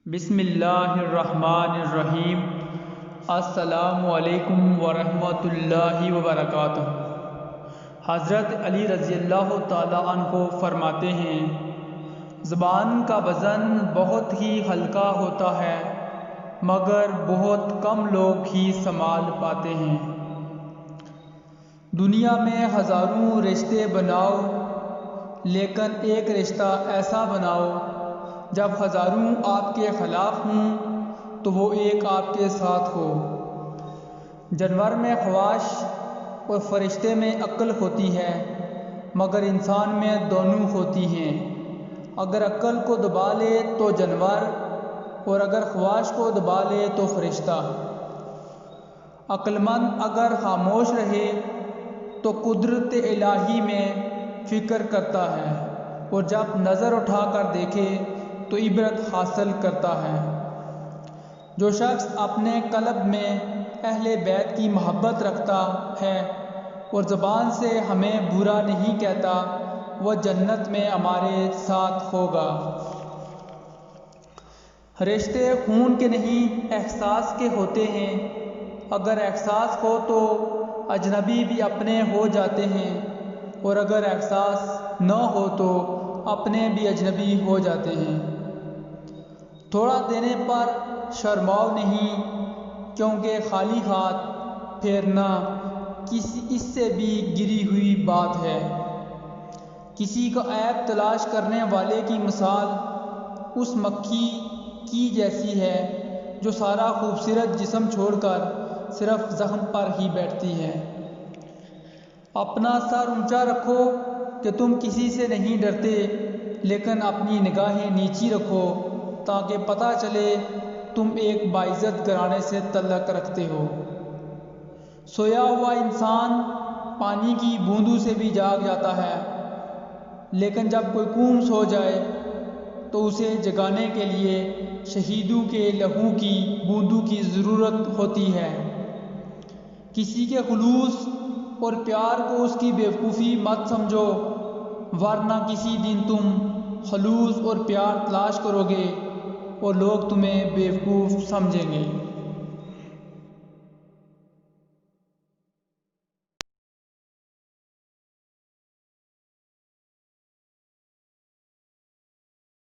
بسم اللہ الرحمن الرحیم۔ السلام علیکم ورحمۃ اللہ وبرکاتہ۔ حضرت علی رضی اللہ تعالیٰ عنہ فرماتے ہیں، زبان کا وزن بہت ہی ہلکا ہوتا ہے مگر بہت کم لوگ ہی سنبھال پاتے ہیں۔ دنیا میں ہزاروں رشتے بناؤ لیکن ایک رشتہ ایسا بناؤ جب ہزاروں آپ کے خلاف ہوں تو وہ ایک آپ کے ساتھ ہو۔ جانور میں خواش اور فرشتے میں عقل ہوتی ہے مگر انسان میں دونوں ہوتی ہیں۔ اگر عقل کو دبا لے تو جانور اور اگر خواش کو دبا لے تو فرشتہ۔ عقل مند اگر خاموش رہے تو قدرت الہی میں فکر کرتا ہے اور جب نظر اٹھا کر دیکھے تو عبرت حاصل کرتا ہے۔ جو شخص اپنے قلب میں اہل بیت کی محبت رکھتا ہے اور زبان سے ہمیں برا نہیں کہتا وہ جنت میں ہمارے ساتھ ہوگا۔ رشتے خون کے نہیں احساس کے ہوتے ہیں۔ اگر احساس ہو تو اجنبی بھی اپنے ہو جاتے ہیں اور اگر احساس نہ ہو تو اپنے بھی اجنبی ہو جاتے ہیں۔ تھوڑا دینے پر شرماؤ نہیں کیونکہ خالی ہاتھ پھیرنا اس سے بھی گری ہوئی بات ہے۔ کسی کا عیب تلاش کرنے والے کی مثال اس مکھی کی جیسی ہے جو سارا خوبصورت جسم چھوڑ کر صرف زخم پر ہی بیٹھتی ہے۔ اپنا سر اونچا رکھو کہ تم کسی سے نہیں ڈرتے لیکن اپنی نگاہیں نیچی رکھو تاکہ پتہ چلے تم ایک باعزت گھرانے سے تعلق رکھتے ہو۔ سویا ہوا انسان پانی کی بوندوں سے بھی جاگ جاتا ہے لیکن جب کوئی قوم سو جائے تو اسے جگانے کے لیے شہیدوں کے لہو کی بوندوں کی ضرورت ہوتی ہے۔ کسی کے خلوص اور پیار کو اس کی بیوقوفی مت سمجھو ورنہ کسی دن تم خلوص اور پیار تلاش کرو گے اور لوگ تمہیں بیوقوف سمجھیں گے۔